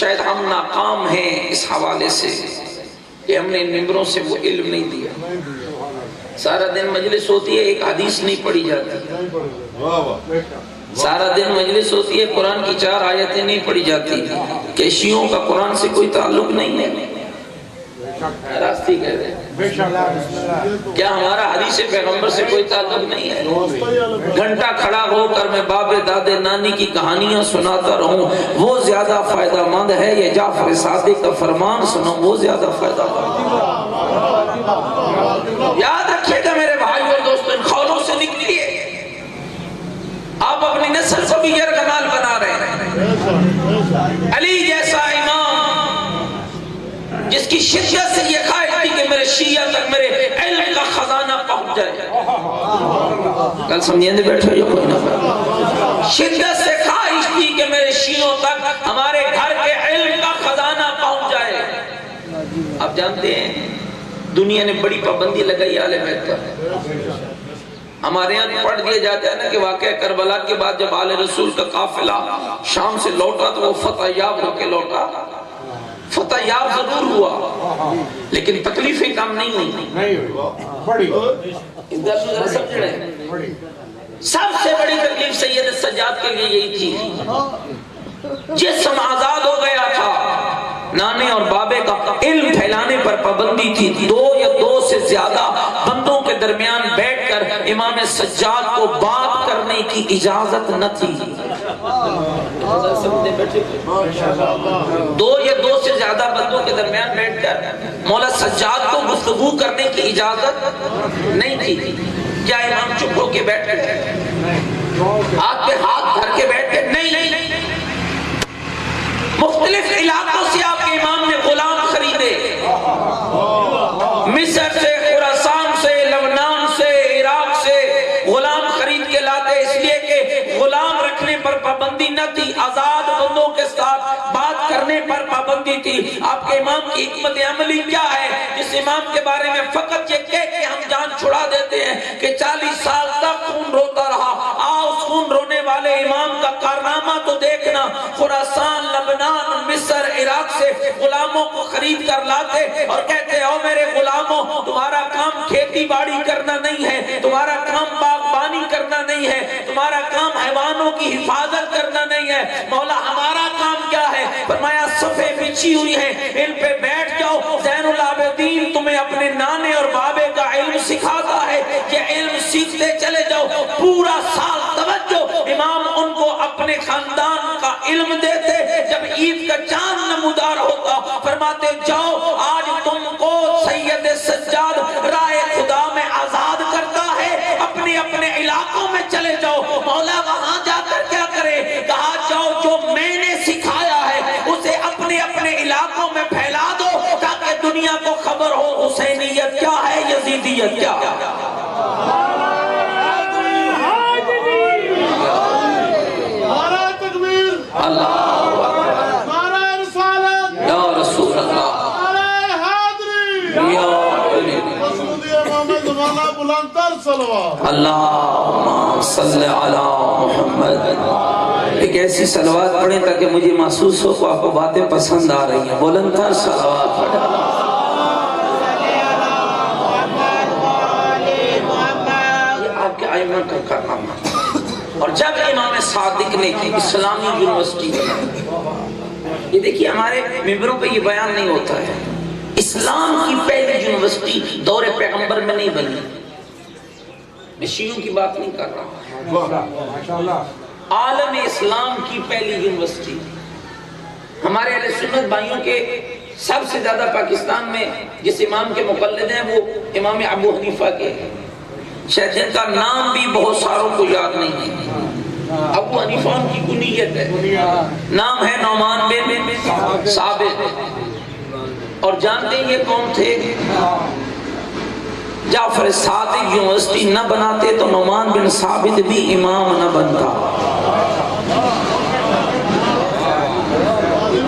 شاید ہم ناکام ہیں اس حوالے سے کہ ہم نے ممبروں سے وہ علم نہیں دیا. سارا دن مجلس ہوتی ہے، ایک حدیث نہیں پڑھی جاتی. سارا دن مجلس ہوتی ہے، قرآن کی 4 آیتیں نہیں پڑھی جاتی. کہ شیعوں کا قرآن سے کوئی تعلق نہیں ہے. راستی کہہ رہے ہیں کیا ہمارا حدیث پیغمبر سے کوئی تعلق نہیں ہے؟ گھنٹہ کھڑا ہو کر میں باب دادے نانی کی کہانیاں سناتا رہوں وہ زیادہ فائدہ مند ہے، یہ جعفر صادق کا فرمان سنو وہ زیادہ فائدہ مند ہے. یاد رکھیے گا میرے بھائی اور دوستوں، ان خولوں سے نکلیے. آپ اپنی نسل کو بھی یرغمال بنا رہے ہیں. علی جیسا امام جس کی شدت سے یہ خواہش تھی کہ میرے شیعہ تک میرے علم کا خزانہ پہنچ جائے. کل سمجھیں دے بیٹھے جو کوئی نہ شدت سے خواہش تھی کہ میرے شیعوں تک ہمارے گھر کے علم کا خزانہ پہنچ جائے. آپ جانتے ہیں دنیا نے بڑی پابندی لگائی آل بیت پر. ہمارے یہاں پڑھ دیا جاتا ہے نا کہ واقعہ کربلا کے بعد جب آل رسول کا قافلہ شام سے لوٹا تو وہ فتح یاب ہو کے لوٹا. فتح یاب ضرور ہوا لیکن تکلیفیں کم نہیں ہوئی. سب سے بڑی تکلیف سید سجاد کے لیے یہی تھی. جسم آزاد ہو گیا تھا، نانے اور بابے کا علم پھیلانے پر پابندی تھی. 2 یا 2 سے زیادہ بندوں کے درمیان بیٹھ کر امام سجاد کو بات کرنے کی اجازت نہ تھی. 2 یا 2 سے زیادہ بندوں کے درمیان بیٹھ کر مولا سجاد کو گفتگو کرنے کی اجازت نہیں تھی. کیا امام چپ ہو کے بیٹھ گئے؟ ہاتھ پہ ہاتھ دھر کے بیٹھ گئے؟ نہیں. مختلف علاقوں سے آپ کے امام نے غلام خریدے. مصر سے، خراسان سے، لبنان سے، عراق سے غلام خرید کے لاتے، اس لیے کہ غلام رکھنے پر پابندی نہ تھی، آزاد بندوں کے ساتھ بات کرنے پر پابندی تھی. آپ کے امام کی حکمت عملی کیا ہے جس امام کے بارے میں فقط یہ کہہ کے ہم جان چھڑا دیتے ہیں کہ 40 سال تک خون روتا رہا. آؤ خون رونے والے امام کا کارنامہ تو دیکھنا. خراسان، لبنان، مصر، عراق سے غلاموں کو خرید کر لاتے اور کہتے او میرے غلاموں، تمہارا کام کھیتی باڑی کرنا نہیں ہے، تمہارا کام باغبانی کرنا نہیں ہے، تمہارا کام حیوانوں کی حفاظت کرنا نہیں ہے. مولا ہمارا کام کیا ہے؟ فرمایا صفیں بچھی ہوئی ہیں، ان پہ بیٹھ جاؤ. زین العابدین تمہیں اپنے نانے اور بابے کا علم سکھاتا ہے، یہ علم سیکھتے چلے جاؤ. پورا سال توجہ امام ان کو اپنے خاندان کا علم دیتے. جب عید کا چاند نمودار ہوتا فرماتے جاؤ آج تم کو سید سجاد راہ خدا میں آزاد کرتا ہے، اپنے اپنے علاقوں میں چلے جاؤ. مولا وہاں جا کر کیا کرے؟ کہا جاؤ جو میں نے سکھایا ہے اسے اپنے اپنے علاقوں میں پھیلا دو تاکہ دنیا کو خبر ہو حسینیت کیا ہے، یزیدیت کیا ہے. اللہ اللہم صلی علی محمد. ایک ایسی صلوات پڑھیں تاکہ مجھے محسوس ہو کہ آپ کو باتیں پسند آ رہی ہیں. بلند تر صلوات پڑھیں. یہ آپ کے ائمہ کا کارنامہ. اور جب امام صادق نے کی اسلامی یونیورسٹی بنائی، یہ دیکھیے ہمارے ممبروں پہ یہ بیان نہیں ہوتا ہے، اسلام کی پہلی یونیورسٹی دور پیغمبر میں نہیں بنی. میں شیعوں کی بات نہیں کر رہا، عالم اسلام کی پہلی یونیورسٹی. ہمارے اہل سنت بھائیوں کے سب سے زیادہ پاکستان میں جس امام کے مقلد ہیں وہ امام ابو حنیفہ کے، شاید جن کا نام بھی بہت ساروں کو یاد نہیں ہے. ابو حنیفہ ان کی کنیت ہے، نام ہے نعمان بن ثابت. اور جانتے ہیں یہ کون تھے؟ جعفر صادق یونیورسٹی نہ بناتے تو نعمان بن ثابت بھی امام نہ بنتا.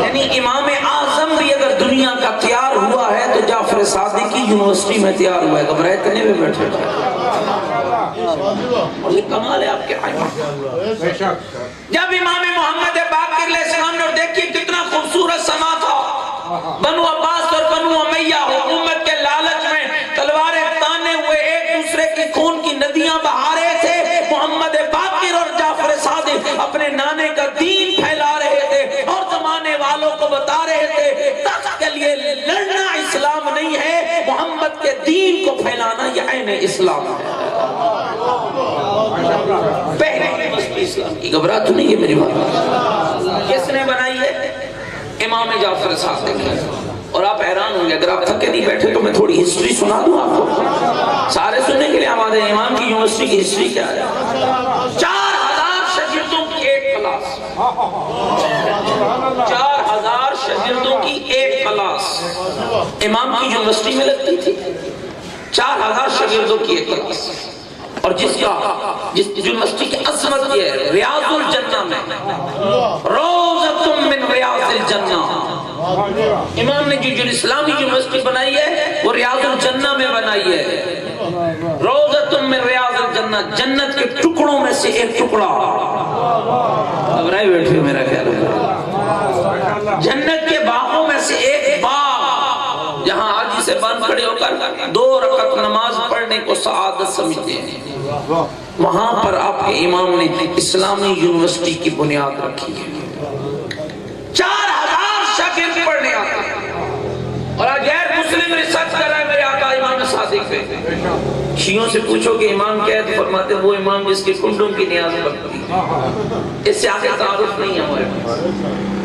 یعنی امام اعظم بھی اگر دنیا کا تیار ہوا ہے تو جعفر صادق کی یونیورسٹی میں تیار ہوا ہے. گھبرائے کنے میں بیٹھے تھے. اور یہ کمال ہے آپ کے آئمہ. جب امام محمد باقر علیہ السلام نے، اور دیکھیے کتنا خوبصورت سما تھا. بنو عباس اور بنو امیہ حکومت کے لالچ میں تلواریں تانے ہوئے ایک دوسرے کی خون کی ندیاں بہا رہے تھے. محمد باقر اور جعفر صادق اپنے نانے کا دین پھیلا رہے تھے اور زمانے والوں کو بتا رہے تھے تخت کے لیے لڑنا اسلام نہیں ہے، محمد کے دین کو پھیلانا یہ عین اسلام ہے. پہلے یونیورسٹی اسلام کی گھبرا تو نہیں ہے میری بات. کس نے بنائی ہے؟ امام جعفر صادق. اور آپ حیران ہوں گے اگر آپ تھکے نہیں بیٹھے تو میں تھوڑی ہسٹری سنا دوں آپ کو. سارے سننے کے لیے آمادے ہیں. امام کی یونیورسٹی کی ہسٹری کیا ہے؟ 4000 شاگردوں کی ایک کلاس. 4000 شاگردوں کی ایک کلاس امام کی یونیورسٹی میں لگتی تھی. 4000 شاگردوں کی ایک کلاس. اور جس یونیورسٹی کی عظمت یہ ہے ریاض الجنہ میں روضۃ من ریاض الجنہ. امام نے جو اسلامی یونیورسٹی بنائی ہے وہ ریاض الجنہ میں بنائی ہے. روضۃ من ریاض الجنہ، جنت کے ٹکڑوں میں سے ایک ٹکڑا. گھبرائے بیٹھے میرا خیال ہے. جنت کے باغوں میں سے ایک باغ جہاں حاجی سے بان کھڑے ہو کر 2 رکعت نماز پڑھنے کو سعادت سمجھتے ہیں، وہاں پر آپ کے امام نے اسلامی یونیورسٹی کی بنیاد رکھی ہے. 4000 شاگرد پڑھنے آتے ہیں. اور آج غیر مسلم ریسرچ کر رہا ہے میرے آقا امام صادق پہ. شیعوں سے پوچھو کہ امام کیا ہے تو فرماتے ہیں وہ امام جس کی کنڈوں کی نیاز پڑتی ہے. اس سے آگے تعارف نہیں ہے ہمارے پاس.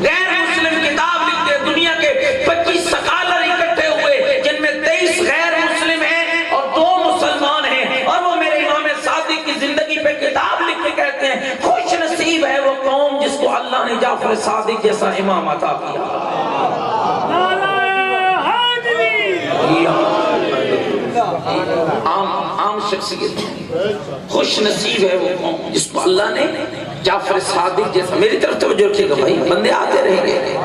غیر مسلم کتاب لکھتے ہیں. دنیا کے 25 سکالر اکٹھے ہوئے جن میں 23 غیر مسلم ہیں اور 2 مسلمان ہیں، اور وہ میرے امام صادق کی زندگی پہ کتاب لکھ کے کہتے ہیں خوش نصیب ہے وہ قوم جس کو اللہ نے جعفر صادق جیسا امام عطا کیا. عام شخصیت خوش نصیب ہے وہ قوم جس کو اللہ نے جعفر صادق جیسا. میری طرف توجہ رکھیے گا بھائی، بندے آتے رہیں گے.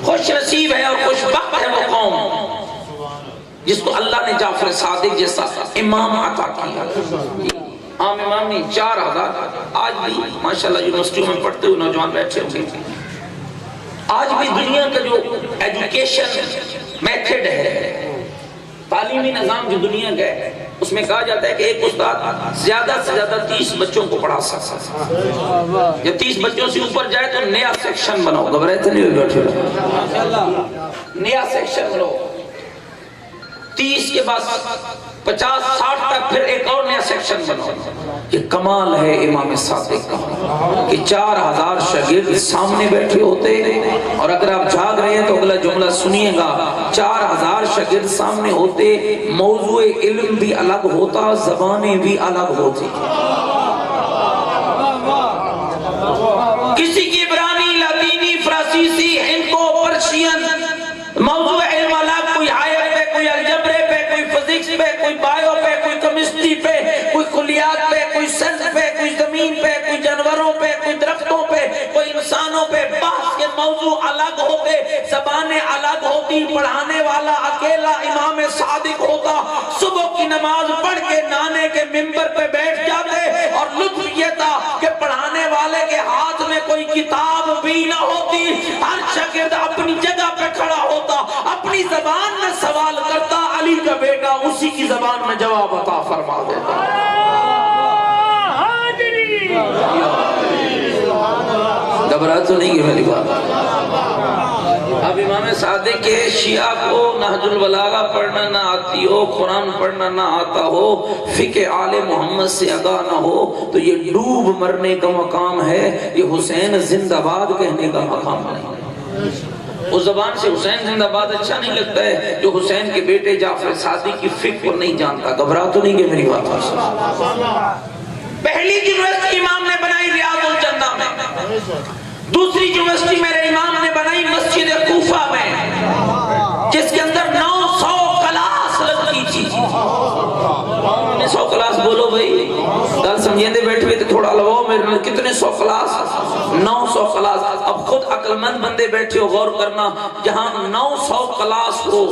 خوش نصیب ہے اور خوش بخت ہے وہ قوم جس کو اللہ نے جعفر صادق جیسا امام عطا کیا. عام امام نے 4000. آج بھی ماشاءاللہ یونیورسٹیوں میں پڑھتے ہوئے نوجوان بیٹھے ہوئے تھے. آج بھی دنیا کا جو ایجوکیشن میتھڈ ہے، تعلیمی نظام جو دنیا کا ہے، اس میں کہا جاتا ہے کہ ایک استاد زیادہ سے زیادہ 30 بچوں کو پڑھا سکتا ہے. جب 30 بچوں سے اوپر جائے تو نیا سیکشن بناؤ. گھبرائے تو نہیں بیٹھے، نیا سیکشن بناؤ. 30 کے بعد 50-60 تک پھر ایک اور نیا سیکشن بناؤ. یہ کمال ہے امام صادق کا کہ 4000 شاگرد سامنے بیٹھے ہوتے. اور اگر آپ جھاگ رہے ہیں تو اگلا جملہ سنیے گا. 4000 شاگرد سامنے ہوتے، موضوع علم بھی الگ ہوتا، زبانیں بھی الگ ہوتی. کسی کی عبرانی، لاطینی، فرانسیسی، ہندکو، پرشین، موضوع علم الگ. کوئی آیت پہ، کوئی الجبرے پہ، کوئی فزکس پہ، کوئی بایو پہ، کوئی کیمسٹری پہ، کوئی کلیات پہ، کوئی سائنس پہ، کوئی زمین پہ، کوئی جانوروں پہ، کوئی درختوں پہ، کوئی انسانوں پہ. بحث کے موضوع الگ ہوتے، زبانیں الگ ہوتی. پڑھانے والا اکیلا امام صادق ہوتا. صبح کی نماز پڑھ کے نانے کے منبر پہ بیٹھ جاتے اور لطف یہ تھا کہ پڑھانے والے کے ہاتھ میں کوئی کتاب بھی نہ ہوتی. ہر شاگرد اپنی جگہ پہ کھڑا ہوتا، اپنی زبان میں سوال کرتا، علی کا بیٹا اسی کی زبان میں جواب عطا فرما دیتا. گھبرا تو نہیں ہے میری بات. اب امام صادق کے شیعہ کو نہج البلاغہ پڑھنا نہ آتی ہو، قرآن پڑھنا نہ آتا ہو، فقہ آل محمد سے آگاہ نہ ہو تو یہ ڈوب مرنے کا مقام ہے. یہ حسین زندہ باد کہنے کا مقام نہیں. اس زبان سے حسین زندہ باد اچھا نہیں لگتا ہے جو حسین کے بیٹے جعفر صادق کی فکر نہیں جانتا. گھبرا تو نہیں کہ میری بات. پہلی یونیورسٹی امام نے بنائی ریاض الجنہ میں. دوسری یونیورسٹی میرے امام نے بنائی مسجد کوفہ میں، جس کے اندر 900 کلاس لگتی تھی. 100 کلاس بولو بھائی، گل سمجھیں دے بیٹھے تو تھوڑا لگاؤ میرے میں. کتنے 100 کلاس؟ 900 کلاس. اب خود عقل مند بندے بیٹھے ہو، غور کرنا. جہاں 900 کلاس ہو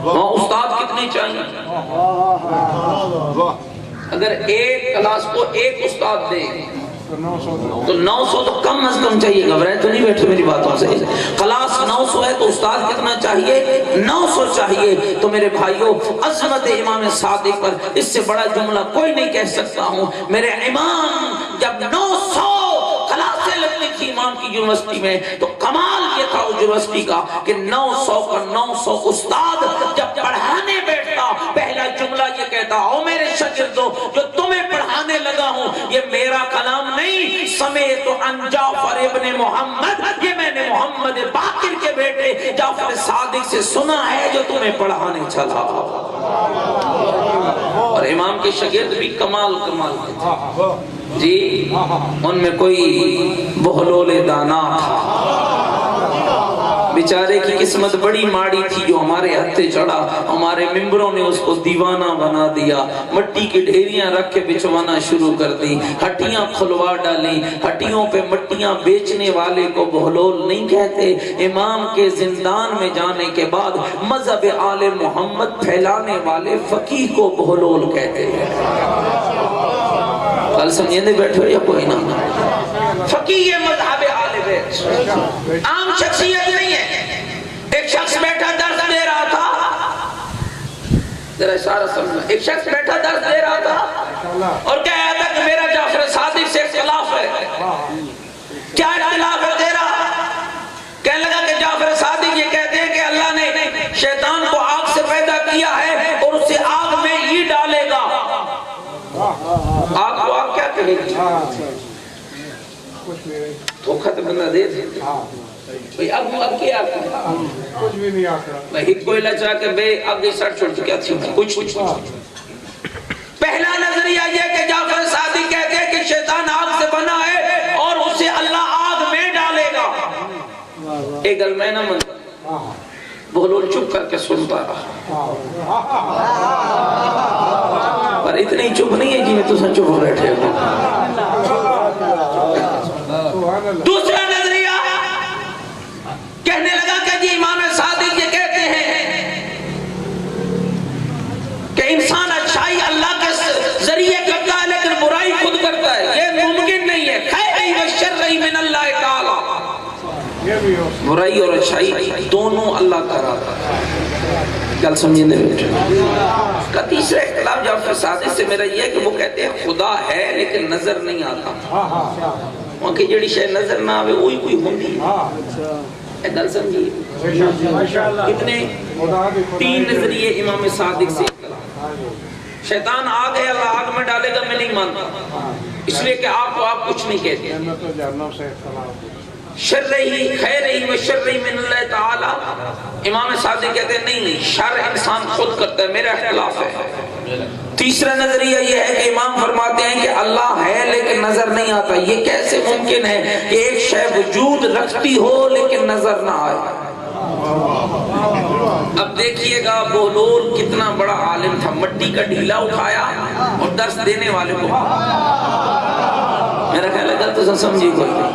وہاں استاد کتنے چاہیے؟ اگر ایک کلاس کو ایک استاد دے تو 900 تو کم از کم چاہیے، گھبرائے تو نہیں بیٹھے میری باتوں سے، کلاس 900 ہے تو استاد کتنا چاہیے؟ 900 چاہیے۔ تو میرے بھائیوں، عظمت امام صادق پر اس سے بڑا جملہ کوئی نہیں کہہ سکتا ہوں۔ میرے امام جب 900 کلاسیں لگتی تھی امام کی یونیورسٹی میں، تو کمال یہ تھا اس یونیورسٹی کا کہ 900 کا 900 استاد جب پڑھانے بیٹھتا پہلا جملہ یہ کہتا، او میرے شاگردوں جو تمہیں پڑھانے لگا ہوں یہ میرا کلام نہیں، سمیت عن جعفر ابن محمد، یہ میں نے محمد باقر کے بیٹے جعفر صادق سے سنا ہے جو تمہیں پڑھانے چلا۔ اور امام کے شاگرد بھی کمال کے تھے جی، ان میں کوئی بہلول دانا تھا، بیچارے کی قسمت بڑی ماڑی تھی جو ہمارے ہتھے چڑھا، ہمارے ممبروں نے اس کو دیوانہ بنا دیا، مٹی کی ڈھیریاں رکھ کے بچوانا شروع کر دی، ہٹیاں کھلوا ڈالی، ہٹیوں پہ مٹیاں بیچنے والے کو بہلول نہیں کہتے۔ امام کے زندان میں جانے کے بعد مذہب آل محمد پھیلانے والے فقیہ کو بہلول کہتے ہیں۔ کل سمجھیں دے بیٹھے ہو یا کوئی نہ؟ فقیہ مذہب آل بیت عام شخصیت نہیں ہے۔ ایک شخص بیٹھا درس دے رہا تھا، ذرا اشارہ سمجھنا، ایک شخص بیٹھا درس دے رہا تھا اور کہہ رہا تھا کہ میرا جعفر صادق سے اختلاف ہے۔ کیا اختلاف ہے تیرا؟ کہنے لگا کہ جعفر صادق یہ کہتے ہیں کہ اللہ نے شیطان کو آگ سے پیدا کیا ہے اور اسے آگ میں ہی ڈالے گا۔ آگ کو آگ کیا کہے گی؟ دھوکہ تو بندہ دے دے بھئی اب کیا کچھ بھی نہیں آتا بھئی ہت کوئی لچا کہ بے آگے سڑ چھوڑ چکیا تھی کچھ پہلا نظریہ یہ کہ جعفر صادق کہتے ہیں کہ شیطان آگ سے بنا ہے اور اسے اللہ آگ میں ڈالے گا۔ ایک گل میں نہ منتا بہلول چپ کر کے سنتا رہا، پر اتنی چپ نہیں ہے جی میں تو سن چپ ہو بیٹھے ہو۔ دوسرا نظریہ کہنے لگا کہ جی امام صادق یہ کہتے ہیں کہ انسان اچھائی اللہ کے ذریعے کرتا ہے لیکن برائی خود کرتا ہے، یہ ممکن نہیں ہے۔ خیر و شر من اللہ تعالی، برائی اور اچھائی دونوں اللہ کا راستہ ہے۔ کل سمجھیں دے بیٹھے کا تیسرا اختلاف جعفر صادق سے میرا یہ ہے کہ وہ کہتے ہیں خدا ہے لیکن نظر نہیں آتا، وہاں کی جڑی شے نظر نہ آوے وہی کوئی ہوندی ہے۔ گل سمجھیے کتنے؟ 3 نظریے امام صادق سے اختلاف۔ شیطان آگ ہے اللہ آگ میں ڈالے گا میں نہیں مانتا، اس لیے کہ آپ کو آپ کچھ نہیں کہتے۔ شر ہی خیر ہی و شر ہی من اللہ تعالی، امام صادق کہتے ہیں نہیں شر انسان خود کرتا ہے، میرا اختلاف ہے۔ تیسرا نظریہ یہ ہے کہ امام فرماتے ہیں کہ اللہ ہے لیکن نظر نہیں آتا۔ یہ کیسے ممکن ہے کہ ایک شے وجود رکھتی ہو لیکن نظر نہ آئے؟ اب دیکھیے گا بہلول کتنا بڑا عالم تھا، مٹی کا ڈھیلا اٹھایا اور درس دینے والے کو، میرا خیال ہے غلط تو سمجھی کوئی نہیں۔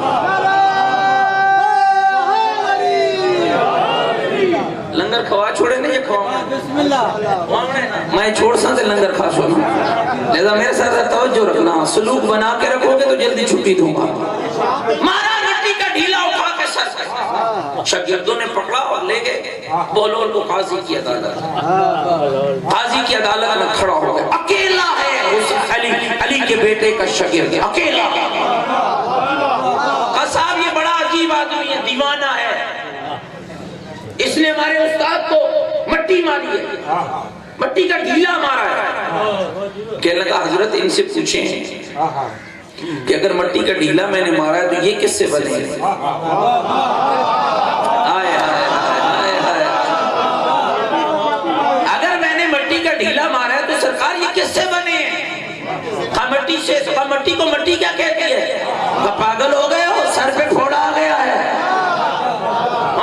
لنگر کھوا چھوڑے نہیں یہ کھوا میں چھوڑ سا سے لنگر کھا چھوڑنا، لہذا میرے ساتھ توجہ رکھنا، سلوک بنا کے رکھو گے تو جلدی چھٹی دوں گا۔ مارا مٹی کا ڈھیلا اٹھا کے سر سے، شاگردوں نے پکڑا اور لے گئے بہلول کو قاضی کی عدالت، قاضی کی عدالت میں کھڑا ہو گیا، اکیلا ہے علی کے بیٹے کا شاگرد، اکیلا۔ صاحب یہ بڑا عجیب آدمی ہے، دیوانہ ہے، اس نے ہمارے استاد کو مٹی ماری ہے، مٹی کا ڈھیلا مارا ہے۔ کہنے لگا حضرت ان سے پوچھیں کہ اگر مٹی کا ڈھیلا میں نے مارا ہے تو یہ کس سے بنے ہیں؟ اگر میں نے مٹی کا ڈھیلا مارا ہے تو سرکار یہ کس سے بنے ہیں؟ مٹی سے، مٹی کو مٹی کیا کہتی ہے؟ پاگل ہو گئے ہو، سر پہ پھوڑا آ گیا ہے،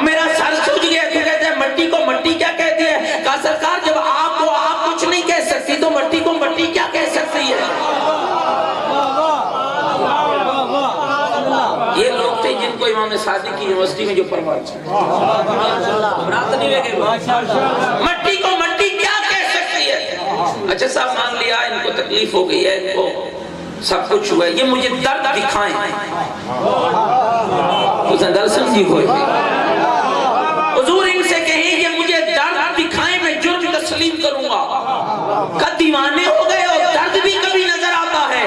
میرا سر سوج گیا، تو کہتے ہیں مٹی کو مٹی کیا کہتی ہے؟ کہا سرکار جب آپ کو آپ کچھ نہیں کہہ سکتی تو مٹی کو مٹی کیا کہہ سکتی ہے؟ یہ لوگ تھے جن کو امام صادق کی یونیورسٹی میں جو پرواز مٹی کو مٹی کیا کہہ سکتی ہے؟ اچھا صاحب مان لیا ان کو تکلیف ہو گئی ہے، ان کو سب کچھ ہوا ہے، یہ مجھے درد دکھائیں. تو درد سمجھی ہوئے حضور ان سے کہیں کہ مجھے درد دکھائیں، میں جرم تسلیم کروں گا. کہ دیوانے ہو گئے اور درد بھی کبھی نظر آتا ہے.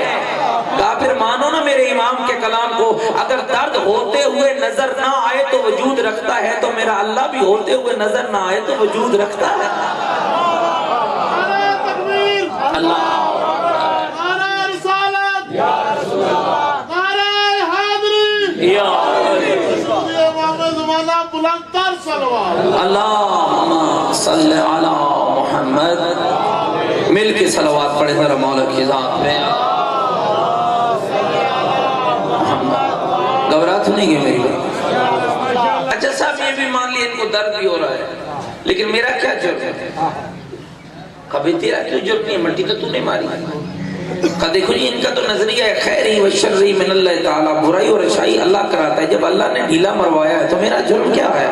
کہا پھر مانو نا میرے امام کے کلام کو، اگر درد ہوتے ہوئے نظر نہ آئے تو وجود رکھتا ہے، تو میرا اللہ بھی ہوتے ہوئے نظر نہ آئے تو وجود رکھتا ہے. اللہ اللہم صلی علی محمد. مل کے صلوات پڑھے ذرا مولا کی ذات پہ. گھبرا تو نہیں گئے میری بات؟ اچھا صاحب یہ بھی مان لیے ان کو درد بھی ہو رہا ہے، لیکن میرا کیا جرم ہے؟ کبھی تیرا کیوں جرم نہیں ہے؟ مٹی تو تو نے ماری. دیکھو جی ان کا تو نظریہ ہے خیری و شرری من اللہ تعالی، برائی اور اچھائی اللہ کراتا ہے. جب اللہ نے ڈھیلا مروایا ہے تو میرا جرم کیا ہے؟